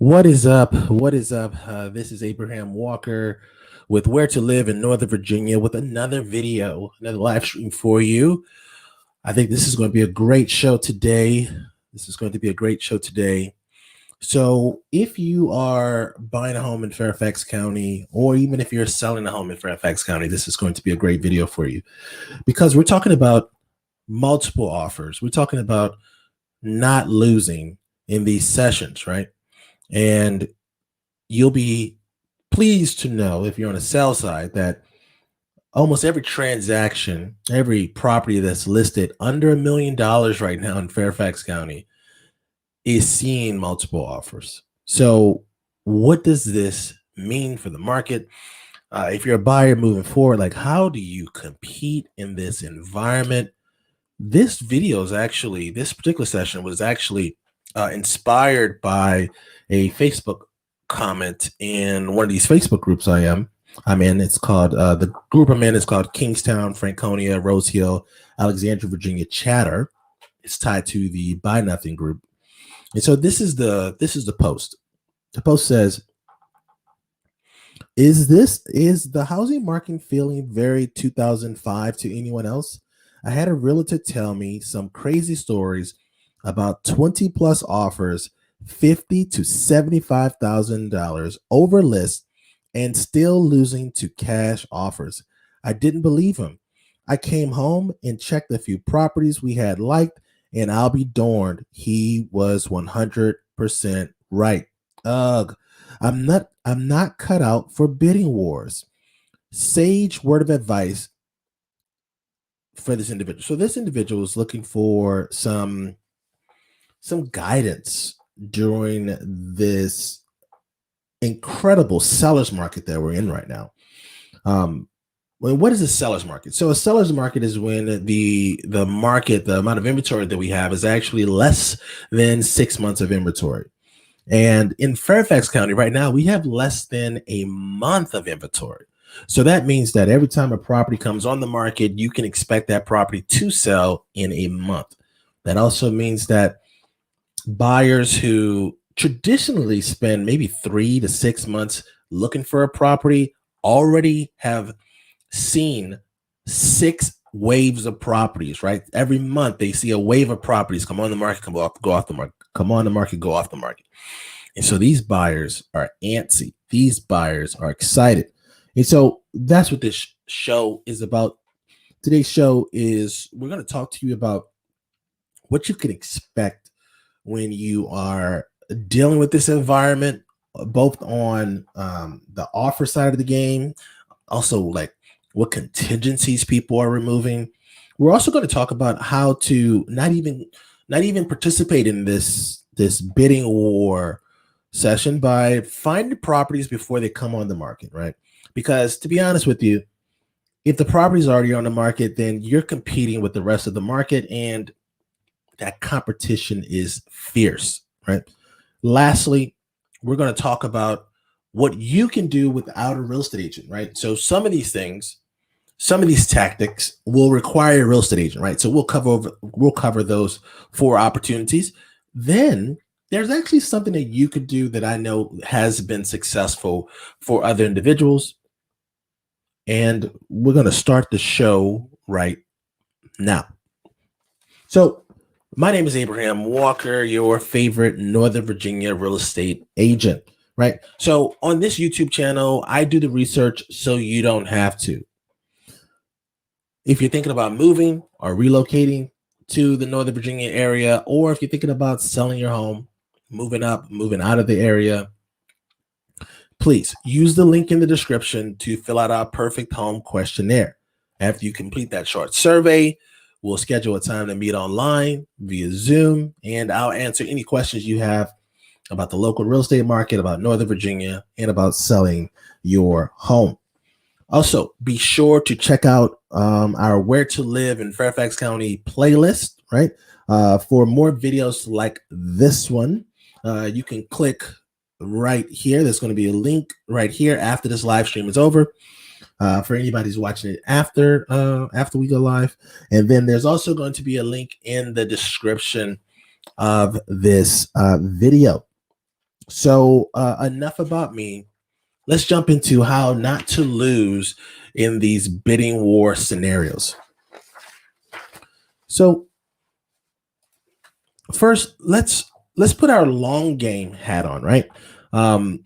What is up? What is up? This is Abraham Walker with Where to Live in Northern Virginia with another video, another live stream for you. I think this is going to be a great show today. So, if you are buying a home in Fairfax County, or even if you're selling a home in Fairfax County, this is going to be a great video for you because we're talking about multiple offers. We're talking about not losing in these sessions, right? And you'll be pleased to know if you're on the sell side that almost every transaction, every property that's listed under $1 million right now in Fairfax County is seeing multiple offers. So what does this mean for the market? If you're a buyer moving forward, like how do you compete in this environment? This particular session was actually inspired by a Facebook comment in one of these Facebook groups I'm in. It's called the group I'm in is called Kingstown, Franconia, Rose Hill, Alexandria, Virginia Chatter. It's tied to the Buy Nothing group. And so this is the post. The post says, is the housing market feeling very 2005 to anyone else? I had a realtor tell me some crazy stories about 20 plus offers, $50,000 to $75,000 over list, and still losing to cash offers. I didn't believe him. I came home and checked a few properties we had liked, and I'll be darned, he was 100% right. Ugh. I'm not cut out for bidding wars. Sage word of advice for this individual. So this individual is looking for some guidance during this incredible seller's market that we're in right now. What is a seller's market? So a seller's market is when the amount of inventory that we have is actually less than 6 months of inventory. And in Fairfax County right now, we have less than a month of inventory. So that means that every time a property comes on the market, you can expect that property to sell in a month. That also means that buyers who traditionally spend maybe 3 to 6 months looking for a property already have seen 6 waves of properties, right? Every month they see a wave of properties come on the market, go off the market, come on the market, go off the market. And so these buyers are antsy. These buyers are excited. And so that's what this show is about. Today's show is we're going to talk to you about what you can expect when you are dealing with this environment, both on the offer side of the game, also like what contingencies people are removing. We're also going to talk about how to not even participate in this bidding war session by finding properties before they come on the market, right? Because to be honest with you, if the property is already on the market, then you're competing with the rest of the market, and that competition is fierce, right? Lastly, we're going to talk about what you can do without a real estate agent, right? So some of these tactics will require a real estate agent, right? So we'll cover those 4 opportunities. Then there's actually something that you could do that I know has been successful for other individuals. And we're going to start the show right now. So my name is Abraham Walker, your favorite Northern Virginia real estate agent, right? So on this YouTube channel, I do the research so you don't have to. If you're thinking about moving or relocating to the Northern Virginia area, or if you're thinking about selling your home, moving out of the area, please use the link in the description to fill out our perfect home questionnaire. After you complete that short survey, we'll schedule a time to meet online via Zoom, and I'll answer any questions you have about the local real estate market, about Northern Virginia, and about selling your home. Also, be sure to check out our Where to Live in Fairfax County playlist, right? For more videos like this one, you can click right here. There's going to be a link right here after this live stream is over. For anybody who's watching it after we go live. And then there's also going to be a link in the description of this video. So enough about me. Let's jump into how not to lose in these bidding war scenarios. So first, let's put our long game hat on, right? Um,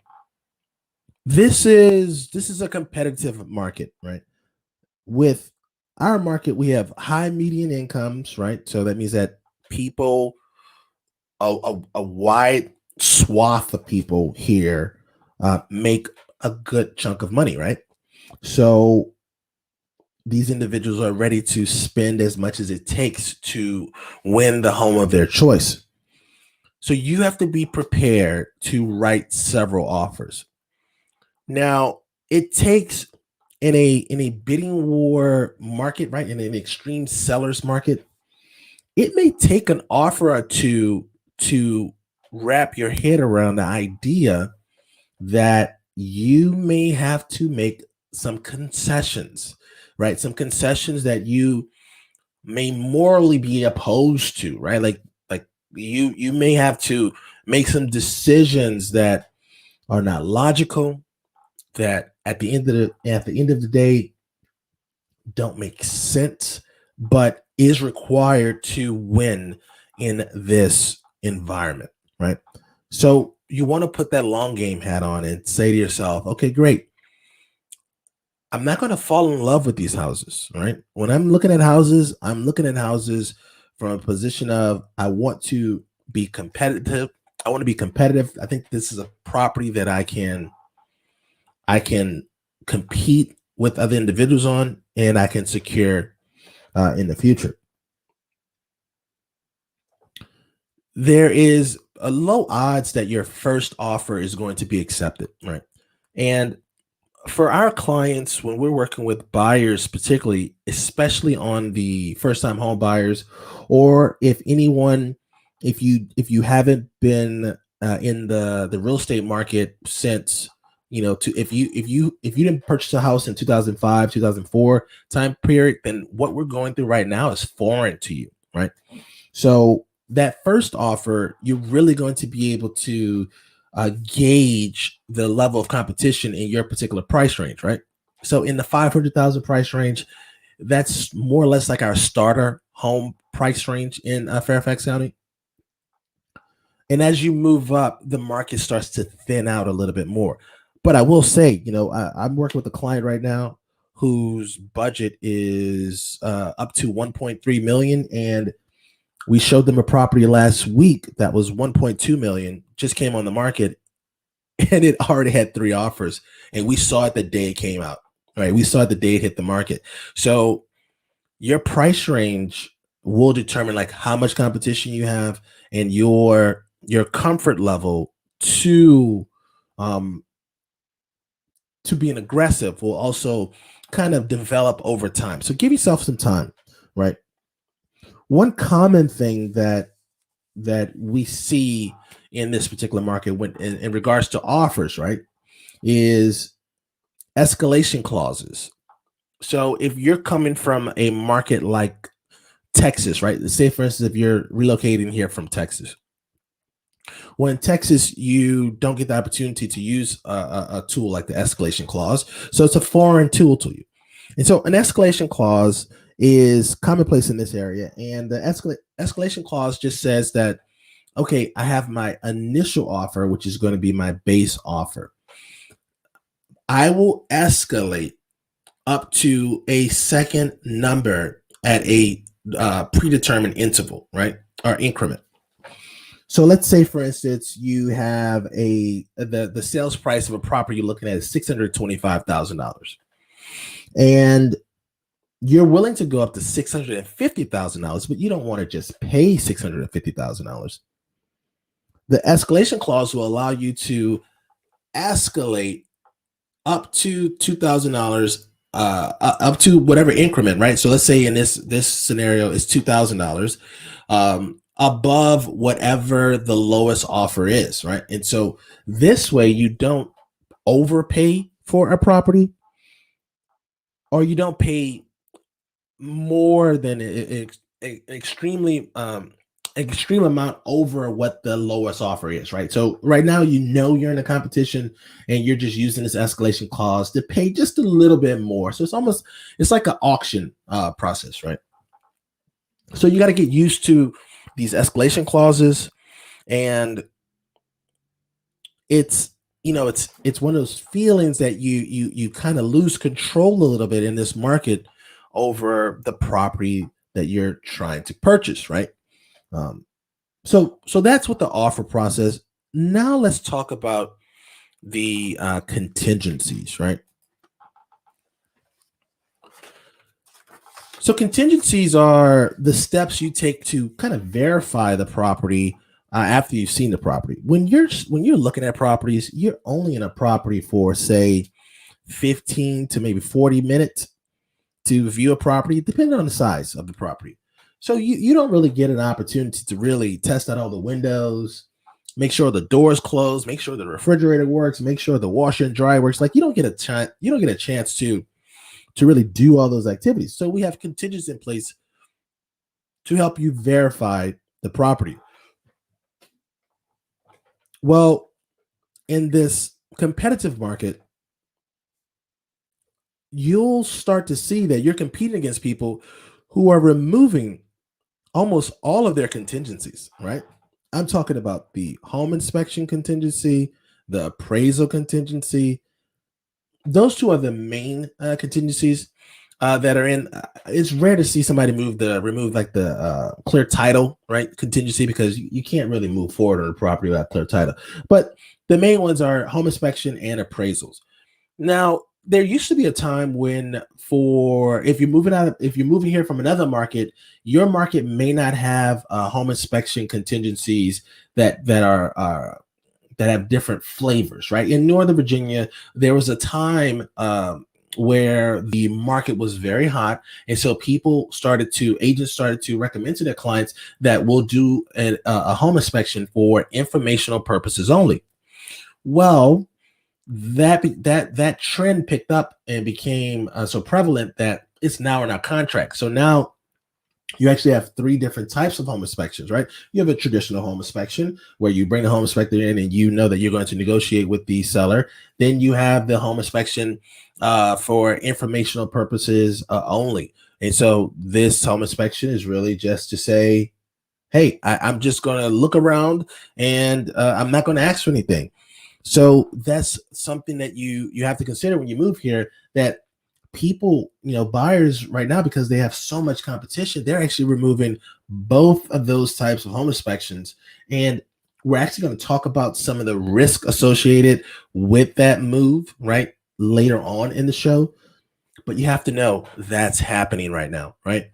this is a competitive market, right? With our market, we have high median incomes, right? So that means that people, a wide swath of people here make a good chunk of money, right? So these individuals are ready to spend as much as it takes to win the home of their choice. So you have to be prepared to write several offers. Now, it takes in a bidding war market, right? In an extreme sellers market, it may take an offer or two to wrap your head around the idea that you may have to make some concessions, right? Some concessions that you may morally be opposed to, right? Like you may have to make some decisions that are not logical, that at the end of the day don't make sense, but is required to win in this environment, right? So you want to put that long game hat on and say to yourself, okay, great. I'm not going to fall in love with these houses, right? When I'm looking at houses from a position of I want to be competitive. I want to be competitive. I think this is a property that I can compete with other individuals on, and I can secure in the future. There is a low odds that your first offer is going to be accepted, right? And for our clients, when we're working with buyers, particularly, especially on the first time home buyers, or if you haven't been in the real estate market since if you didn't purchase a house in 2005 2004 time period, then what we're going through right now is foreign to you, right? So that first offer, you're really going to be able to gauge the level of competition in your particular price range, right? So in the 500,000 price range, that's more or less like our starter home price range in Fairfax County. And as you move up, the market starts to thin out a little bit more. But I will say, I'm working with a client right now whose budget is up to 1.3 million, and we showed them a property last week that was 1.2 million, just came on the market, and it already had three offers. And we saw it the day it came out. Right. We saw it the day it hit the market. So your price range will determine like how much competition you have and your comfort level to um to being aggressive will also kind of develop over time. So give yourself some time, right? One common thing that we see in this particular market when in regards to offers, right, is escalation clauses. So if you're coming from a market like Texas, right? Say for instance, if you're relocating here from Texas, well, in Texas, you don't get the opportunity to use a tool like the escalation clause. So it's a foreign tool to you. And so an escalation clause is commonplace in this area. And the escalation clause just says that, okay, I have my initial offer, which is going to be my base offer. I will escalate up to a second number at a predetermined interval, right? Or increment. So let's say, for instance, you have the sales price of a property you're looking at is $625,000, and you're willing to go up to $650,000, but you don't want to just pay $650,000. The escalation clause will allow you to escalate up to $2,000, up to whatever increment, right? So let's say in this scenario is $2,000, above whatever the lowest offer is, right? And so this way you don't overpay for a property, or you don't pay more than extremely extreme amount over what the lowest offer is, right? So right now, you're in a competition and you're just using this escalation clause to pay just a little bit more. So it's like an auction process, right? So you got to get used to these escalation clauses, and it's it's one of those feelings that you kind of lose control a little bit in this market over the property that you're trying to purchase, right? Um, so that's what the offer process. Now let's talk about the contingencies, right? So contingencies are the steps you take to kind of verify the property after you've seen the property. When you're looking at properties, you're only in a property for say 15 to maybe 40 minutes to view a property, depending on the size of the property. So you don't really get an opportunity to really test out all the windows, make sure the doors closed, make sure the refrigerator works, make sure the washer and dryer works. Like you don't get a chance to really do all those activities. So we have contingencies in place to help you verify the property. Well, in this competitive market, you'll start to see that you're competing against people who are removing almost all of their contingencies, right? I'm talking about the home inspection contingency, the appraisal contingency. Those two are the main contingencies that are in. It's rare to see somebody remove like the clear title, right? Contingency, because you can't really move forward on a property without clear title. But the main ones are home inspection and appraisals. Now, there used to be a time when, if you're moving here from another market, your market may not have home inspection contingencies that have different flavors, right? In Northern Virginia, there was a time where the market was very hot, and so agents started to recommend to their clients that we'll do a home inspection for informational purposes only. Well, that trend picked up and became so prevalent that it's now in our contract. So now you actually have three different types of home inspections, right? You have a traditional home inspection where you bring the home inspector in and you know that you're going to negotiate with the seller. Then you have the home inspection for informational purposes only. And so this home inspection is really just to say, hey, I'm just going to look around and I'm not going to ask for anything. So that's something that you have to consider when you move here, that people, buyers right now, because they have so much competition, they're actually removing both of those types of home inspections. And we're actually going to talk about some of the risk associated with that move, right, later on in the show. But you have to know that's happening right now, right?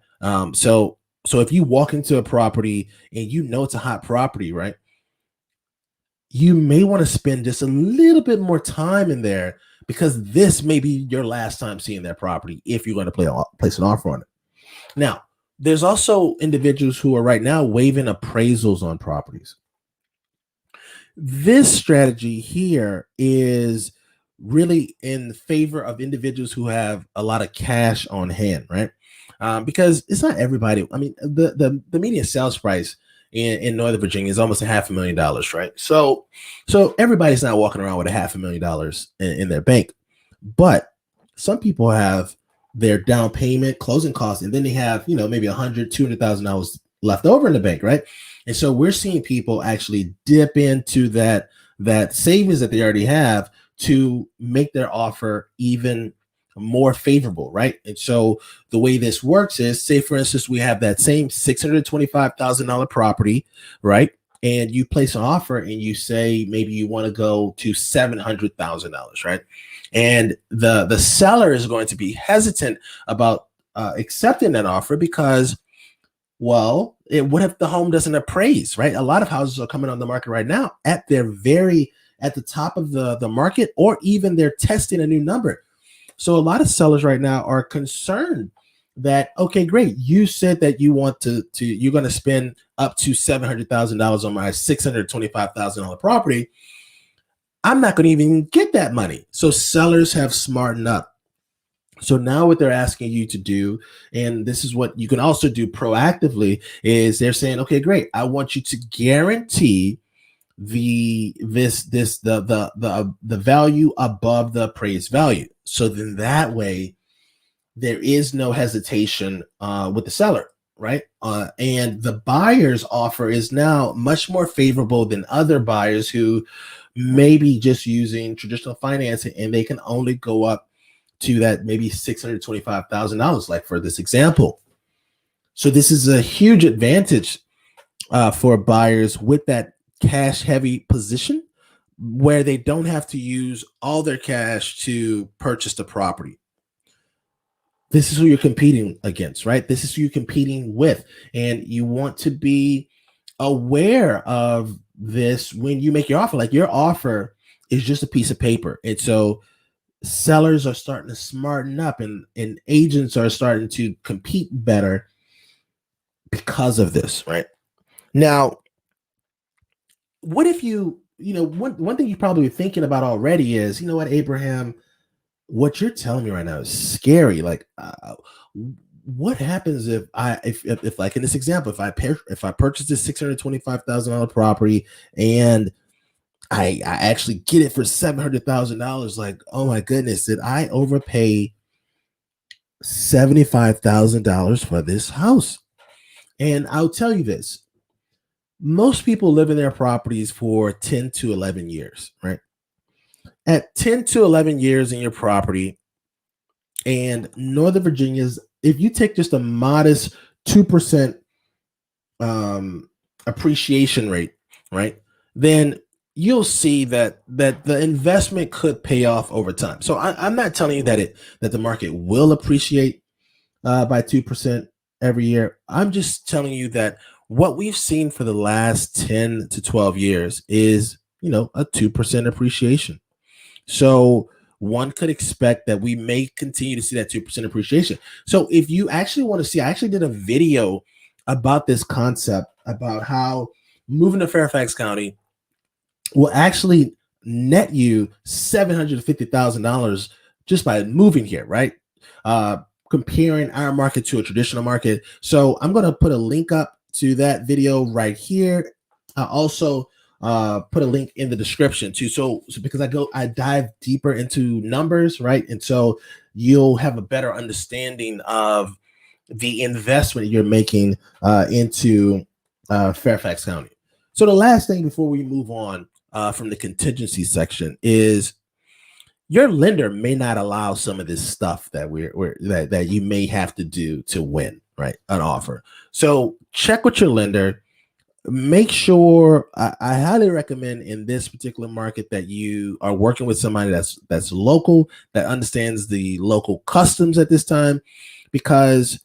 So if you walk into a property and it's a hot property, right, you may want to spend just a little bit more time in there, because this may be your last time seeing that property if you're going to place an offer on it. Now, there's also individuals who are right now waiving appraisals on properties. This strategy here is really in favor of individuals who have a lot of cash on hand, right? Because it's not everybody. I mean, the median sales price in Northern Virginia is almost $500,000, right? So everybody's not walking around with $500,000 in their bank, but some people have their down payment, closing costs, and then they have maybe $100,000-$200,000 left over in the bank, right? And so we're seeing people actually dip into that savings that they already have to make their offer even more favorable, right? And so the way this works is, say for instance, we have that same $625,000 property, right? And you place an offer and you say maybe you want to go to $700,000, right? And the seller is going to be hesitant about accepting that offer because, well, what if the home doesn't appraise, right? A lot of houses are coming on the market right now at the top of the market, or even they're testing a new number. So a lot of sellers right now are concerned that, okay, great, you said that you want you're going to spend up to $700,000 on my $625,000 property. I'm not going to even get that money. So sellers have smartened up. So now what they're asking you to do, and this is what you can also do proactively, is they're saying, okay, great, I want you to guarantee the value above the appraised value. So then that way there is no hesitation with the seller, right? And the buyer's offer is now much more favorable than other buyers who may be just using traditional financing, and they can only go up to that maybe $625,000, like for this example. So this is a huge advantage for buyers with that cash heavy position, where they don't have to use all their cash to purchase the property. This is who you're competing against, right? This is who you're competing with. And you want to be aware of this when you make your offer. Like, your offer is just a piece of paper. And so sellers are starting to smarten up, and agents are starting to compete better because of this, right? Now, what if one thing you're probably thinking about already is, you know what, Abraham, what you're telling me right now is scary. Like, what happens if like in this example, if I purchase this $625,000 property and I actually get it for $700,000? Like, oh my goodness, did I overpay $75,000 for this house? And I'll tell you this: most people live in their properties for 10 to 11 years, right? At 10 to 11 years in your property, and Northern Virginia's, if you take just a modest 2% appreciation rate, right, then you'll see that the investment could pay off over time. So I'm not telling you that the market will appreciate by 2% every year. I'm just telling you that what we've seen for the last 10 to 12 years is, a 2% appreciation. So one could expect that we may continue to see that 2% appreciation. So if you actually want to see, I actually did a video about this concept, about how moving to Fairfax County will actually net you $750,000 just by moving here, right? Comparing our market to a traditional market. So I'm going to put a link up to that video right here. I also put a link in the description too. So because I dive deeper into numbers, right? And so you'll have a better understanding of the investment you're making into Fairfax County. So the last thing before we move on from the contingency section is, your lender may not allow some of this stuff that that you may have to do to win, right, an offer. So check with your lender. Make sure, I highly recommend in this particular market that you are working with somebody that's local, that understands the local customs at this time, because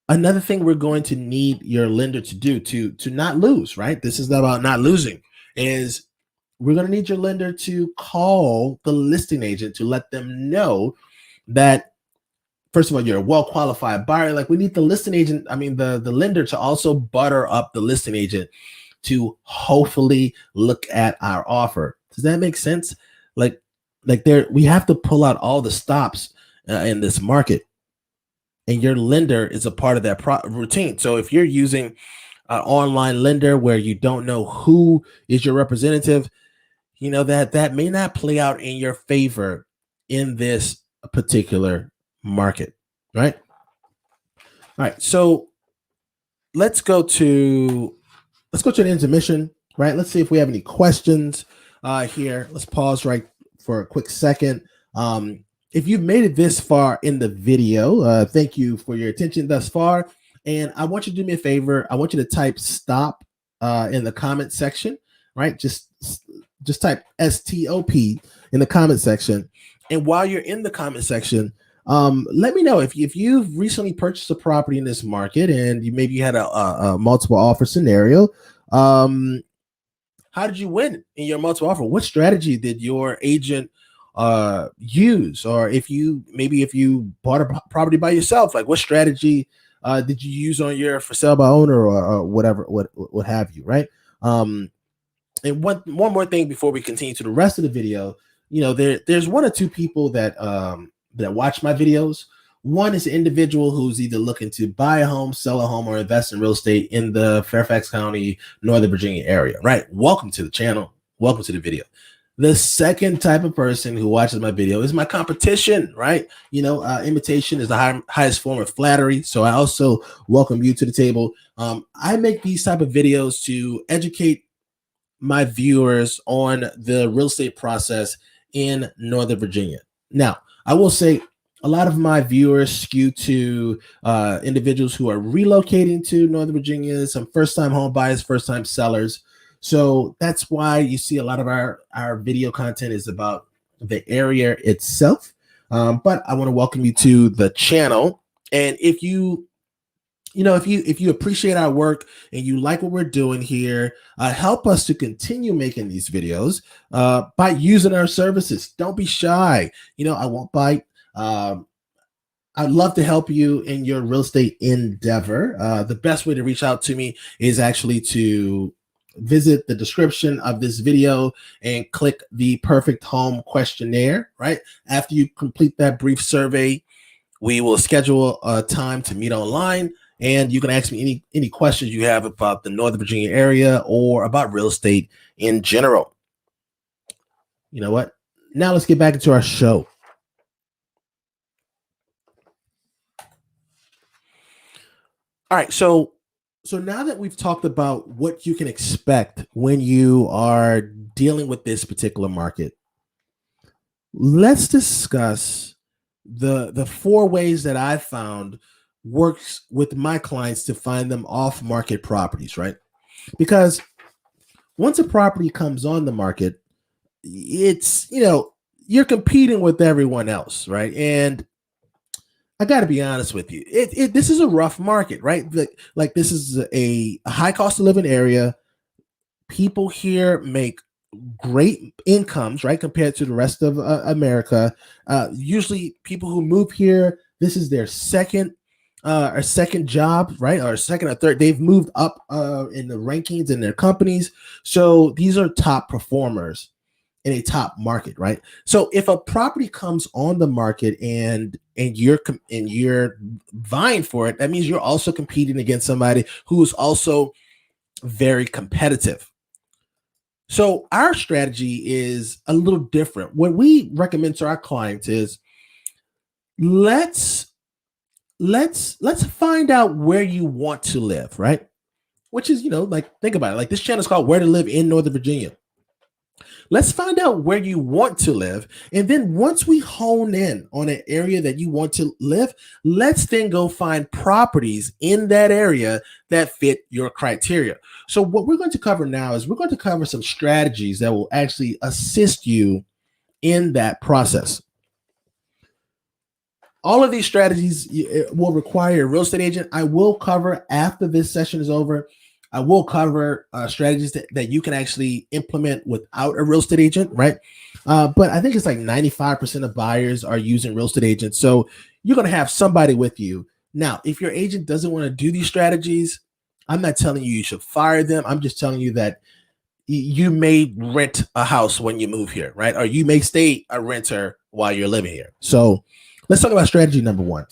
another thing we're going to need your lender to do to not lose, right? This is about not losing, is we're going to need your lender to call the listing agent to let them know that, first of all, you're a well-qualified buyer. Like, we need the listing agent, the lender, to also butter up the listing agent to hopefully look at our offer. Does that make sense? Like we have to pull out all the stops in this market, and your lender is a part of that routine. So if you're using an online lender where you don't know who is your representative, that may not play out in your favor in this particular market, right? All right, so let's go to the intermission, right? Let's see if we have any questions here. Let's pause right for a quick second. If you've made it this far in the video, thank you for your attention thus far. And I want you to do me a favor. I want you to type stop in the comment section, right? Just type STOP in the comment section. And while you're in the comment section, let me know if you've recently purchased a property in this market and maybe you had a multiple offer scenario. How did you win in your multiple offer? What strategy did your agent use? Or if you bought a property by yourself, like, what strategy did you use on your for sale by owner or whatever, what have you, right? And one more thing before we continue to the rest of the video, there's one or two people that that watch my videos. One is an individual who's either looking to buy a home, sell a home, or invest in real estate in the Fairfax County, Northern Virginia area, right? Welcome to the channel. Welcome to the video. The second type of person who watches my video is my competition, right? Imitation is the highest form of flattery. So I also welcome you to the table. I make these type of videos to educate my viewers on the real estate process in Northern Virginia. Now, I will say a lot of my viewers skew to individuals who are relocating to Northern Virginia, some first-time home buyers, first-time sellers. So that's why you see a lot of our video content is about the area itself. But I want to welcome you to the channel. And if you appreciate our work and you like what we're doing here, help us to continue making these videos by using our services. Don't be shy. I won't bite. I'd love to help you in your real estate endeavor. The best way to reach out to me is actually to visit the description of this video and click the perfect home questionnaire, right? After you complete that brief survey, we will schedule a time to meet online, and you can ask me any questions you have about the Northern Virginia area or about real estate in general. You know what? Now let's get back into our show. All right, so now that we've talked about what you can expect when you are dealing with this particular market, let's discuss the 4 ways that I found works with my clients to find them off-market properties, right? Because once a property comes on the market, it's, you're competing with everyone else, right? And I got to be honest with you. This is a rough market, right? Like this is a high cost of living area. People here make great incomes, right, compared to the rest of America. Usually, people who move here, this is their second job, right, or second or third. They've moved up in the rankings in their companies, so these are top performers in a top market, right? So if a property comes on the market and you're vying for it, that means you're also competing against somebody who is also very competitive. So our strategy is a little different. What we recommend to our clients is let's find out where you want to live, right? Which is, think about it. Like this channel is called Where to Live in Northern Virginia. Let's find out where you want to live. And then once we hone in on an area that you want to live, let's then go find properties in that area that fit your criteria. So what we're going to cover now is we're going to cover some strategies that will actually assist you in that process. All of these strategies will require a real estate agent. I will cover after this session is over. I will cover strategies that you can actually implement without a real estate agent, right? But I think it's like 95% of buyers are using real estate agents. So you're going to have somebody with you. Now, if your agent doesn't want to do these strategies, I'm not telling you should fire them. I'm just telling you that you may rent a house when you move here, right? Or you may stay a renter while you're living here. So let's talk about strategy number 1.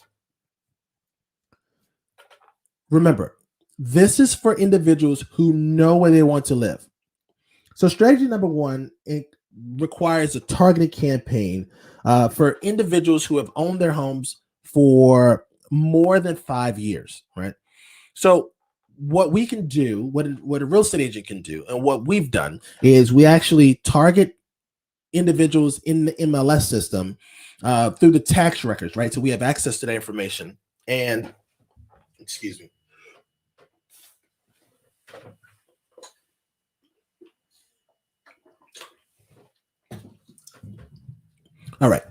Remember, this is for individuals who know where they want to live. So strategy number 1, it requires a targeted campaign for individuals who have owned their homes for more than 5 years, right? So what we can do, what a real estate agent can do, and what we've done is we actually target individuals in the MLS system through the tax records, right? So we have access to that information. And, excuse me. All right.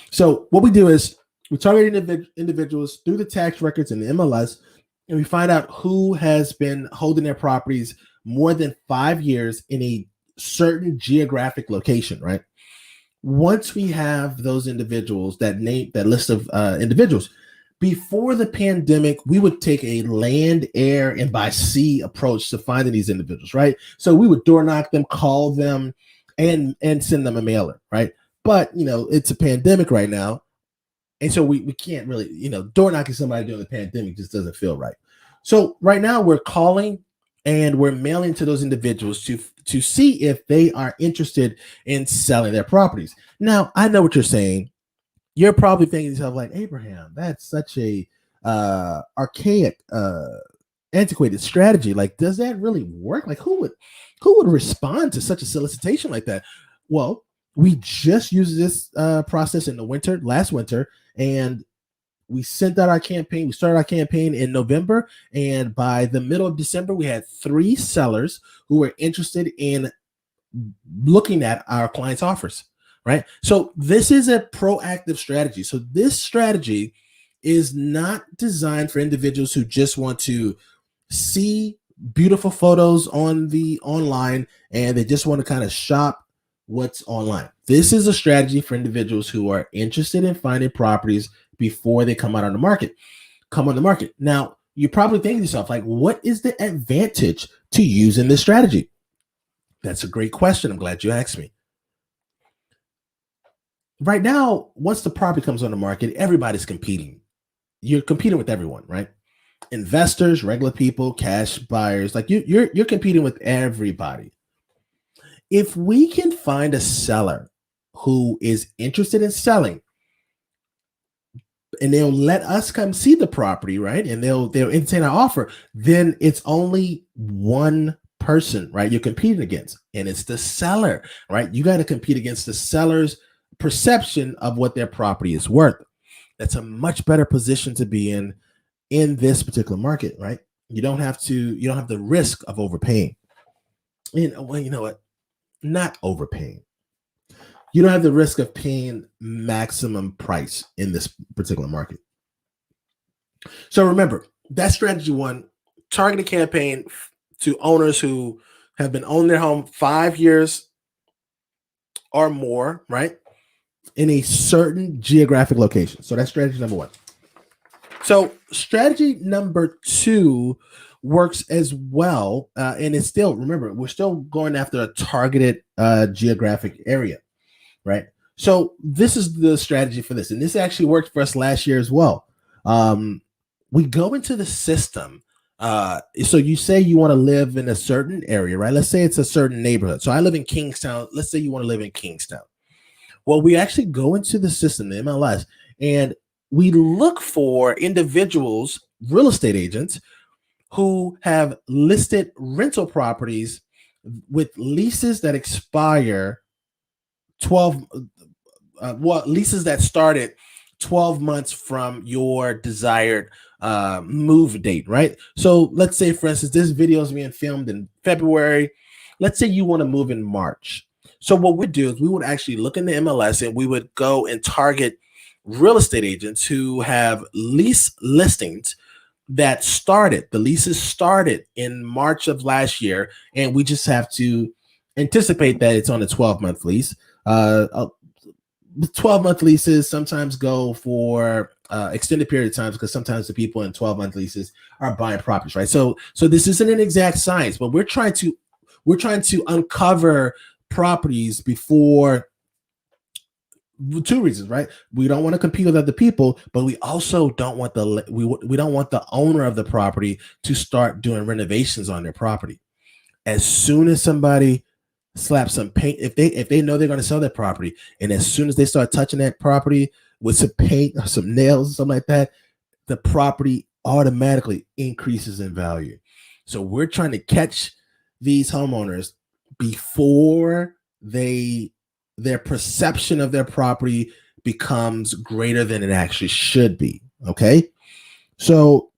So what we do is we target individuals through the tax records in the MLS, and we find out who has been holding their properties more than 5 years in a certain geographic location, right? Once we have those individuals, that list of individuals, before the pandemic, we would take a land, air, and by sea approach to finding these individuals, right? So we would door knock them, call them, and send them a mailer, right? But, it's a pandemic right now. And so we can't really, door knocking somebody during the pandemic just doesn't feel right. So right now we're calling and we're mailing to those individuals to see if they are interested in selling their properties. Now, I know what you're saying. You're probably thinking to yourself, like, Abraham, that's such a archaic, antiquated strategy. Like, does that really work? Like, who would respond to such a solicitation like that? Well, we just used this process in the last winter, and we sent out our campaign. We started our campaign in November, and by the middle of December, we had 3 sellers who were interested in looking at our clients' offers, right? So this is a proactive strategy. So this strategy is not designed for individuals who just want to see beautiful photos online and they just want to kind of shop what's online. This is a strategy for individuals who are interested in finding properties before they come on the market. Now, you're probably thinking to yourself, like, what is the advantage to using this strategy? That's a great question. I'm glad you asked me. Right now, once the property comes on the market, everybody's competing. You're competing with everyone, right? Investors, regular people, cash buyers, like you're competing with everybody. If we can find a seller who is interested in selling, and they'll let us come see the property, right? And they'll entertain our offer, then it's only one person, right? You're competing against, and it's the seller, right? You got to compete against the seller's perception of what their property is worth. That's a much better position to be in this particular market, right? You don't have the risk of overpaying. Well, you know what? Not overpaying. You don't have the risk of paying maximum price in this particular market. So remember, that's strategy 1, target a campaign to owners who have been owning their home 5 years or more, right? In a certain geographic location. So that's strategy number 1. So strategy number 2 works as well. And it's still, remember, we're still going after a targeted geographic area, right? So this is the strategy for this. And this actually worked for us last year as well. We go into the system. So you say you want to live in a certain area, right? Let's say it's a certain neighborhood. So I live in Kingstown. Let's say you want to live in Kingstown. Well, we actually go into the system, the MLS, and we look for individuals, real estate agents, who have listed rental properties with leases that expire leases that started 12 months from your desired move date, right? So let's say, for instance, this video is being filmed in February. Let's say you want to move in March. So what we'd do is we would actually look in the MLS and we would go and target real estate agents who have lease listings that the leases started in March of last year, and we just have to anticipate that it's on a 12-month lease. 12-month leases sometimes go for extended period of time because sometimes the people in 12-month leases are buying properties, right? So this isn't an exact science, but we're trying to uncover properties before 2 reasons, right? We don't want to compete with other people, but we also don't want we don't want the owner of the property to start doing renovations on their property. As soon as somebody slaps some paint, if they know they're going to sell their property, and as soon as they start touching that property with some paint or some nails or something like that, the property automatically increases in value. So we're trying to catch these homeowners before their perception of their property becomes greater than it actually should be. Okay. So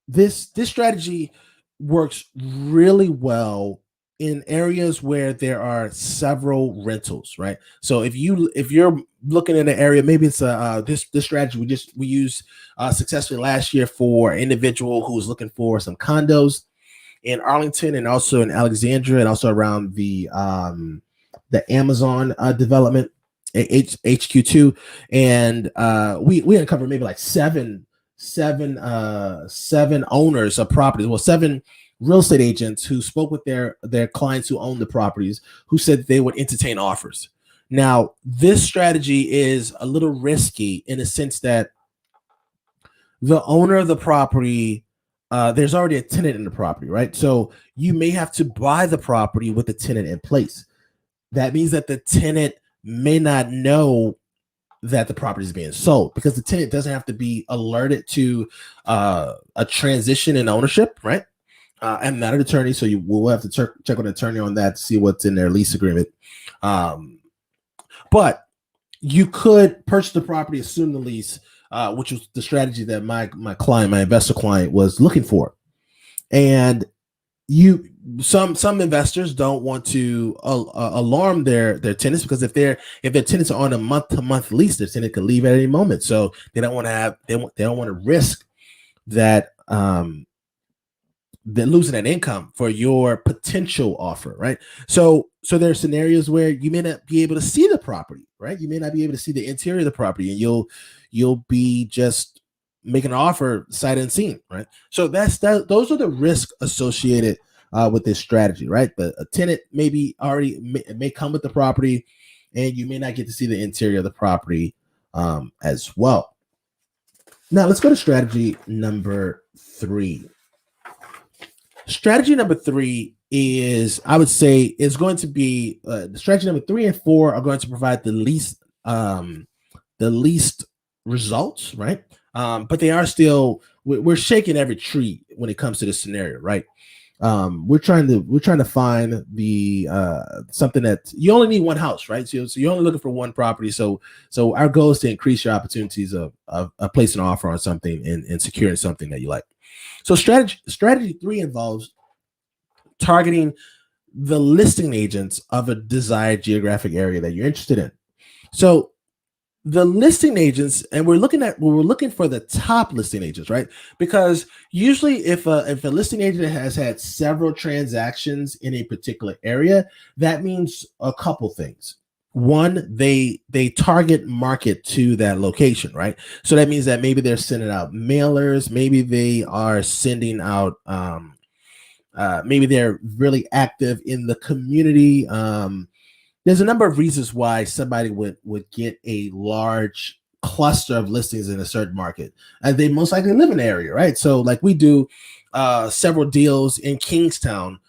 this strategy works really well in areas where there are several rentals, right? So if you're looking in an area, maybe it's this strategy we used successfully last year for an individual who was looking for some condos in Arlington and also in Alexandria and also around the Amazon development HQ2, and we uncovered maybe like seven owners of properties. Well, 7 real estate agents who spoke with their clients who own the properties, who said they would entertain offers. Now, this strategy is a little risky in the sense that the owner of the property, there's already a tenant in the property, right? So you may have to buy the property with the tenant in place. That means that the tenant may not know that the property is being sold, because the tenant doesn't have to be alerted to a transition in ownership, right? I'm not an attorney, so you will have to check with an attorney on that to see what's in their lease agreement. But you could purchase the property, assume the lease, which was the strategy that my client, my investor client, was looking for. And some investors don't want to alarm their tenants, because if their tenants are on a month-to-month lease, their tenant could leave at any moment. So they don't want to risk that they're losing that income for your potential offer, right? So there are scenarios where you may not be able to see the property, right? You may not be able to see the interior of the property, and you'll be just making an offer sight unseen, right? So those are the risks associated with this strategy, right? But a tenant maybe already may come with the property, and you may not get to see the interior of the property as well. Now let's go to strategy number 3. Strategy number 3 is, I would say, is going to be strategy number 3 and 4 are going to provide the least results, right? But they are still, we're shaking every tree when it comes to this scenario, right? We're trying to find the something that you only need one house, right? So you're only looking for one property. So our goal is to increase your opportunities of placing an offer on something and securing something that you like. So strategy 3 involves targeting the listing agents of a desired geographic area that you're interested in. So the listing agents, and we're looking for the top listing agents, right? Because usually if a listing agent has had several transactions in a particular area, that means a couple things. One, they target market to that location, right? So that means that maybe they're sending out mailers, maybe they are sending out, maybe they're really active in the community. There's a number of reasons why somebody would get a large cluster of listings in a certain market, and they most likely live in the area, right? So like we do several deals in Kingstown,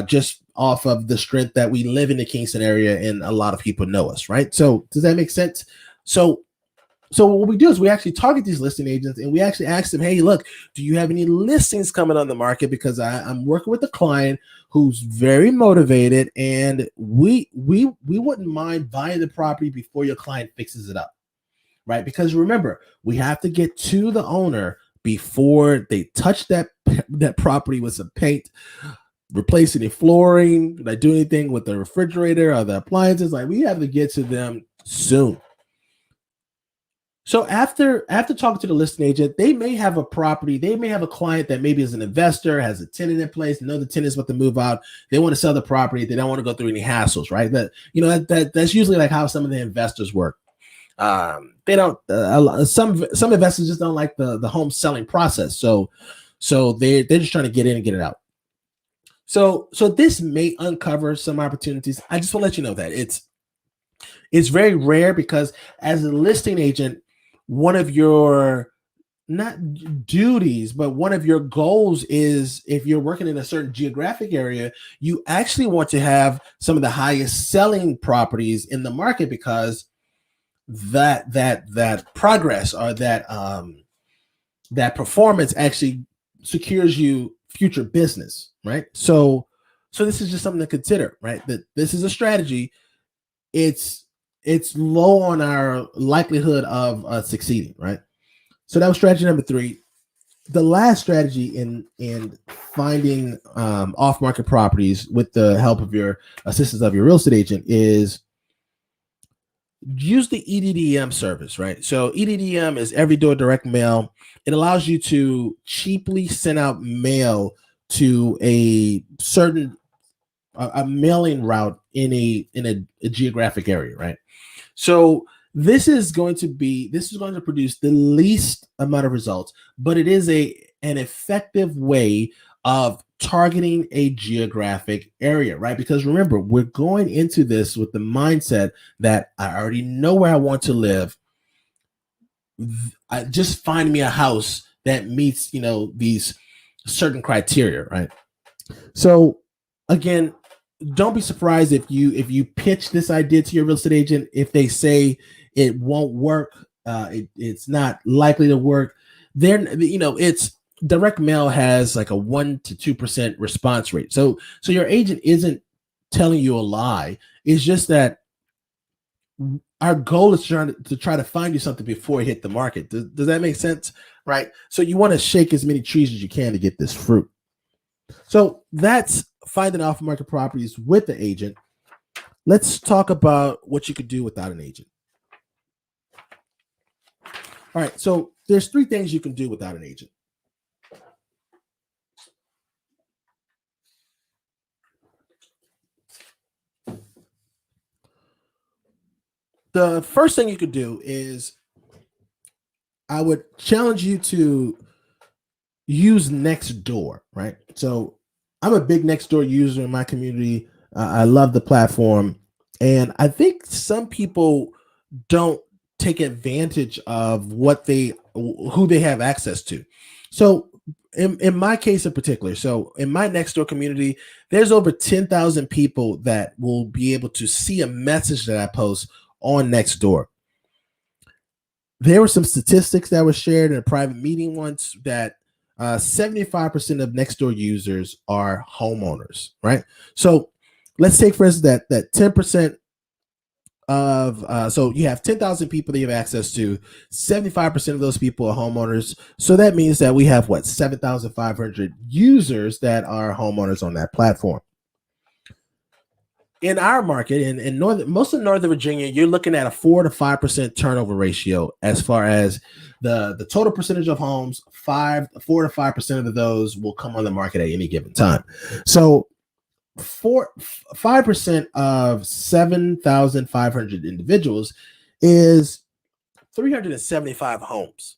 just off of the strength that we live in the Kingston area and a lot of people know us, right? So does that make sense? So what we do is we actually target these listing agents, and we actually ask them, hey, look, do you have any listings coming on the market? Because I'm working with a client who's very motivated, and we wouldn't mind buying the property before your client fixes it up, right? Because remember, we have to get to the owner before they touch that property with some paint, replace any flooring, like do anything with the refrigerator or the appliances. Like, we have to get to them soon. So after talking to the listing agent, they may have a property, they may have a client that maybe is an investor, has a tenant in place, know the tenant's about to move out, they want to sell the property, they don't want to go through any hassles, right? That's usually like how some of the investors work. They don't. Some investors just don't like the home selling process, so they're just trying to get in and get it out. So this may uncover some opportunities. I just want to let you know that it's very rare, because as a listing agent, one of your, not duties, but one of your goals is, if you're working in a certain geographic area, you actually want to have some of the highest selling properties in the market, because that progress, or that performance actually secures you future business, right? So this is just something to consider, right? That this is a strategy. It's low on our likelihood of succeeding, right? So that was strategy number 3. The last strategy in finding off-market properties with the help of your assistance of your real estate agent is use the EDDM service, right? So EDDM is Every Door Direct Mail. It allows you to cheaply send out mail to a certain a mailing route in a geographic area, right? So this is going to produce the least amount of results, but it is an effective way of targeting a geographic area, right? Because remember, we're going into this with the mindset that I already know where I want to live. I just find me a house that meets, these certain criteria, right? So again, don't be surprised if you pitch this idea to your real estate agent, if they say it won't work, it's not likely to work. Then it's direct mail has like a 1 to 2% response rate. So your agent isn't telling you a lie. It's just that our goal is to try to find you something before it hit the market. Does that make sense? Right. So you want to shake as many trees as you can to get this fruit. So that's finding off market properties with the agent. Let's talk about what you could do without an agent. All right. So there's 3 things you can do without an agent. The first thing you could do is I would challenge you to use Nextdoor, right? So I'm a big Nextdoor user in my community. I love the platform. And I think some people don't take advantage of who they have access to. So in my case in particular, so in my Nextdoor community, there's over 10,000 people that will be able to see a message that I post on Nextdoor. There were some statistics that were shared in a private meeting once that 75% of Nextdoor users are homeowners, right? So let's take for instance that 10% of so you have 10,000 people that you have access to. 75% of those people are homeowners. So that means that we have 7,500 users that are homeowners on that platform. In our market, in most of Northern Virginia, you're looking at a 4 to 5% turnover ratio as far as the total percentage of homes. 4 to 5% of those will come on the market at any given time. So 5% of 7,500 individuals is 375 homes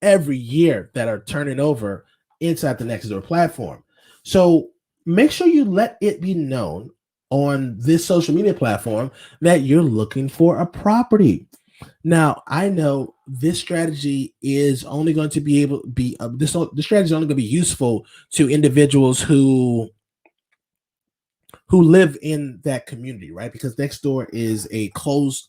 every year that are turning over inside the Nextdoor platform. So make sure you let it be known on this social media platform that you're looking for a property. Now, I know this strategy is only going to be able to be this strategy is only going to be useful to individuals who live in that community, right? Because Nextdoor is a closed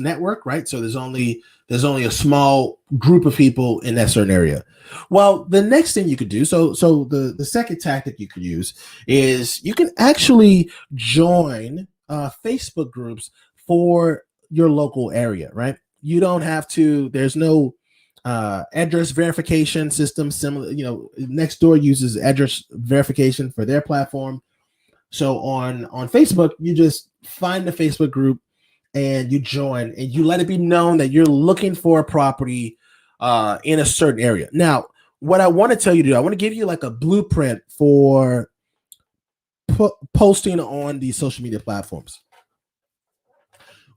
network, right? So there's only a small group of people in that certain area. Well, the next thing you could do, so the second tactic you could use is you can actually join Facebook groups for your local area, right? You don't have to. There's no address verification system. Similar, Nextdoor uses address verification for their platform. So on Facebook, you just find the Facebook group and you join and you let it be known that you're looking for a property in a certain area. Now, what I want to tell you to do, I want to give you like a blueprint for posting on these social media platforms.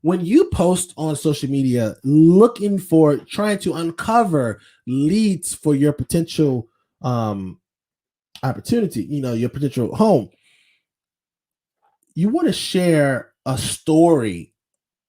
When you post on social media trying to uncover leads for your potential opportunity, your potential home, you want to share a story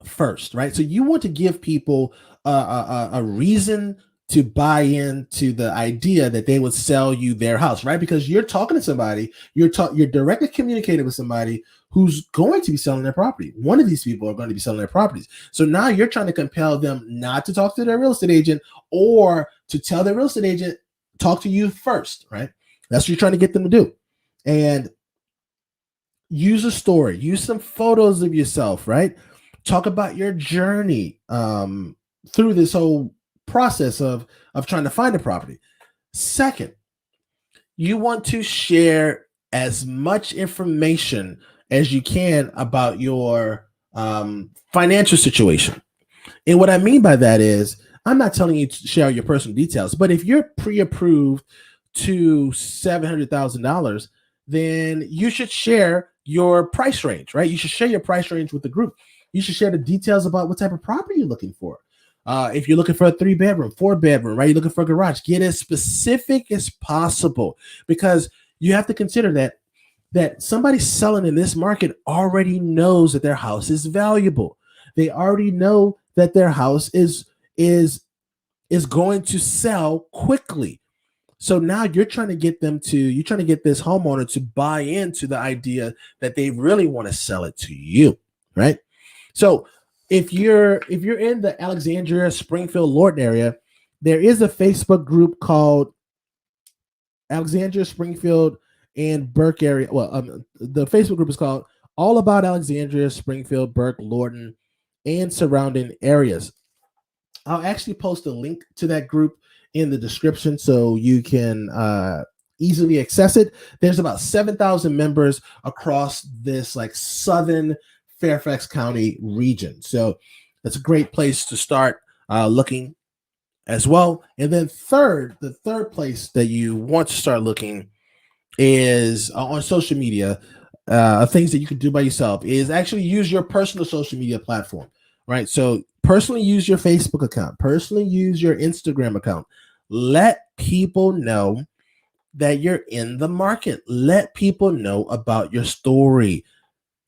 first, right? So you want to give people a reason to buy into the idea that they would sell you their house, right? Because you're talking to somebody, you're directly communicating with somebody who's going to be selling their property. One of these people are going to be selling their properties. So now you're trying to compel them not to talk to their real estate agent or to tell their real estate agent, talk to you first, right? That's what you're trying to get them to do. And use a story, use some photos of yourself, right? Talk about your journey through this whole process of trying to find a property. Second, you want to share as much information as you can about your financial situation. And what I mean by that is, I'm not telling you to share your personal details, but if you're pre-approved to $700,000, then you should share your price range, right? You should share your price range with the group. You should share the details about what type of property you're looking for. If you're looking for a 3-bedroom, 4-bedroom, right? You're looking for a garage, get as specific as possible, because you have to consider that somebody selling in this market already knows that their house is valuable. They already know that their house is going to sell quickly. So now you're trying to get this homeowner to buy into the idea that they really want to sell it to you, right? So if you're in the Alexandria, Springfield, Lorton area, there is a Facebook group called Alexandria, Springfield, and Burke area. Well, the Facebook group is called All About Alexandria, Springfield, Burke, Lorton, and surrounding areas. I'll actually post a link to that group in the description so you can easily access it. There's about 7,000 members across this like southern Fairfax County region. So that's a great place to start looking as well. And then the third place that you want to start looking is on social media. Things that you can do by yourself is actually use your personal social media platform, right? So personally use your Facebook account, personally use your Instagram account. Let people know that you're in the market. Let people know about your story.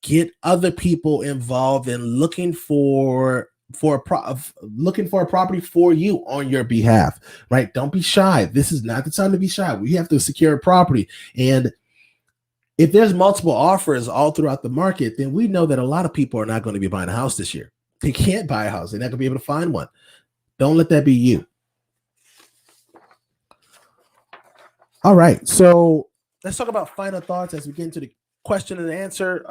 Get other people involved in looking for a property for you on your behalf, right? Don't be shy. This is not the time to be shy. We have to secure a property. And if there's multiple offers all throughout the market, then we know that a lot of people are not going to be buying a house this year. They can't buy a house. They're not going to be able to find one. Don't let that be you. All right. So let's talk about final thoughts as we get into the question and answer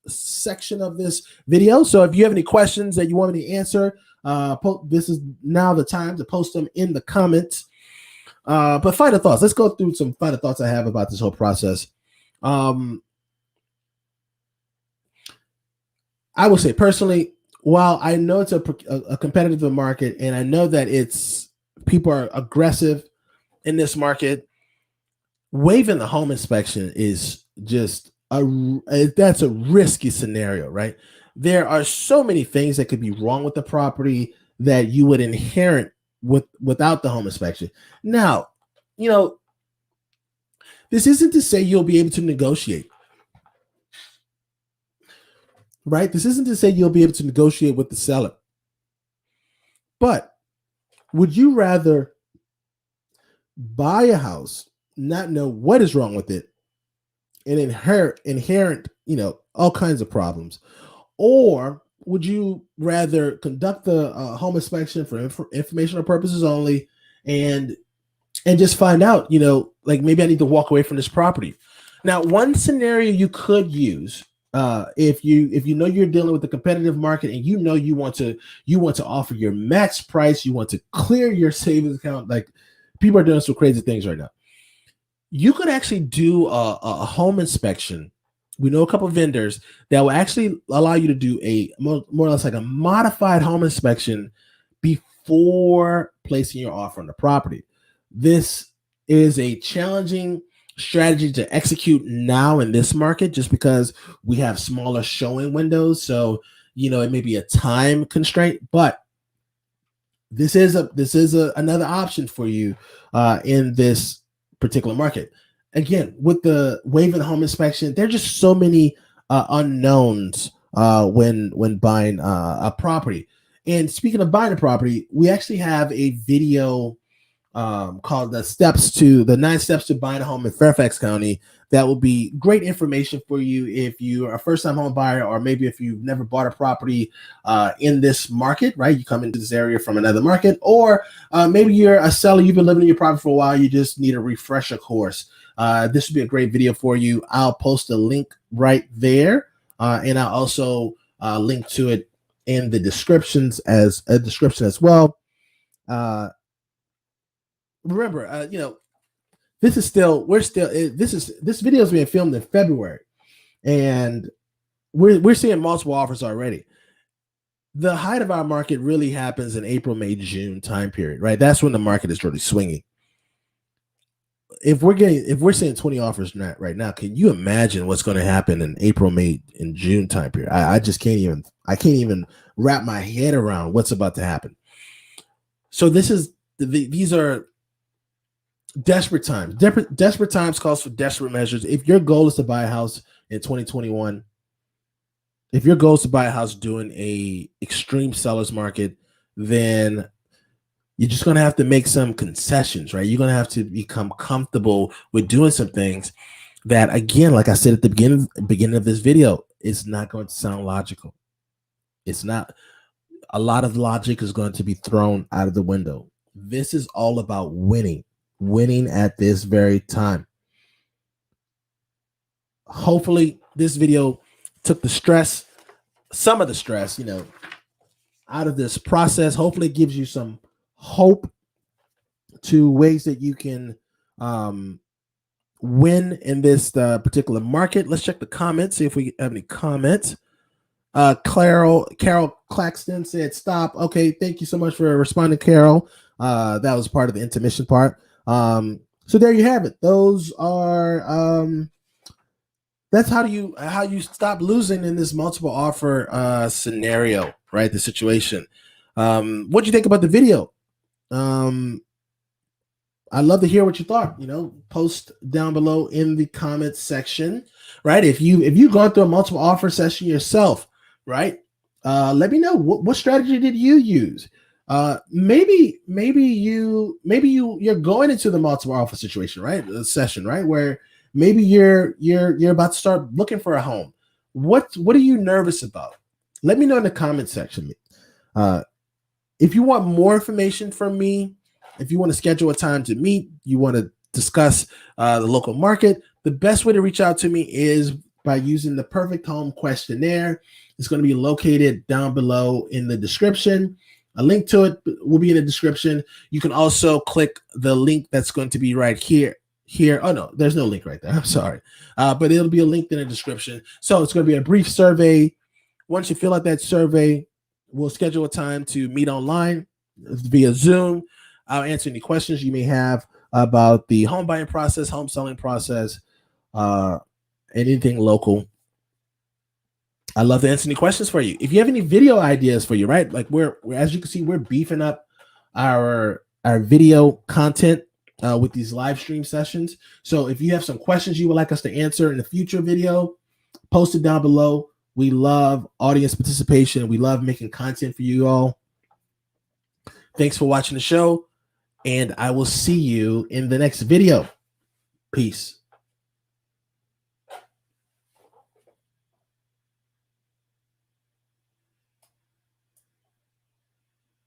section of this video. So if you have any questions that you want me to answer, this is now the time to post them in the comments. But final thoughts. Let's go through some final thoughts I have about this whole process. I will say personally, while I know it's a competitive market, and I know that people are aggressive in this market, waiving the home inspection is just that's a risky scenario, right? There are so many things that could be wrong with the property that you would inherit without the home inspection. Now, this isn't to say you'll be able to negotiate, right? This isn't to say you'll be able to negotiate with the seller. But would you rather buy a house, not know what is wrong with it, and inherent, all kinds of problems? Or would you rather conduct the home inspection for informational purposes only and just find out, like maybe I need to walk away from this property? Now, one scenario you could use, if you know you're dealing with a competitive market and you want to offer your max price, you want to clear your savings account, like people are doing some crazy things right now. You could actually do a home inspection. We know a couple of vendors that will actually allow you to do a more or less like a modified home inspection before placing your offer on the property. This is a challenging strategy to execute now in this market, just because we have smaller showing windows. So, it may be a time constraint, but this is another option for you in this particular market. Again, with the waiving home inspection, there are just so many unknowns when buying a property. And speaking of buying a property, we actually have a video called the 9 steps to buying a home in Fairfax County. That will be great information for you if you are a first-time home buyer, or maybe if you've never bought a property in this market, right? You come into this area from another market, or maybe you're a seller, you've been living in your property for a while, you just need a refresher course. This would be a great video for you. I'll post a link right there, and I'll also link to it in the description as well. Remember, this video is being filmed in February, and we're seeing multiple offers already. The height of our market really happens in April, May, June time period, right? That's when the market is really swinging. If we're seeing 20 offers right now, can you imagine what's going to happen in April, May, and June time period? I just can't even wrap my head around what's about to happen. So these are desperate times. Desperate times calls for desperate measures. If your goal is to buy a house in 2021, if your goal is to buy a house during a extreme seller's market, then you're just going to have to make some concessions, right? You're going to have to become comfortable with doing some things that, again, like I said at the beginning of this video, it's not going to sound logical. It's not. A lot of logic is going to be thrown out of the window. This is all about winning at this very time. Hopefully this video took some of the stress, out of this process. Hopefully it gives you some hope to ways that you can win in this particular market. Let's check the comments, see if we have any comments. Carol Claxton said stop. Okay, thank you so much for responding, Carol. That was part of the intermission part. So there you have it. Those are that's how you stop losing in this multiple offer scenario, right? The situation. What do you think about the video? I'd love to hear what you thought. Post down below in the comments section, right? If you've gone through a multiple offer session yourself, right? Let me know what strategy did you use. Maybe you're going into the multiple offer situation, right? The session, right? Where maybe you're about to start looking for a home. What are you nervous about? Let me know in the comment section. If you want more information from me, if you want to schedule a time to meet, you want to discuss the local market, the best way to reach out to me is by using the Perfect Home questionnaire. It's going to be located down below in the description. A link to it will be in the description. You can also click the link that's going to be right here. Oh, no, there's no link right there. I'm sorry. But it'll be a link in the description. So it's going to be a brief survey. Once you fill out that survey, we'll schedule a time to meet online via Zoom. I'll answer any questions you may have about the home buying process, home selling process, anything local. I'd love to answer any questions for you. If you have any video ideas for you, right? Like we're as you can see, we're beefing up our video content with these live stream sessions. So if you have some questions you would like us to answer in a future video, post it down below. We love audience participation. We love making content for you all. Thanks for watching the show, and I will see you in the next video. Peace.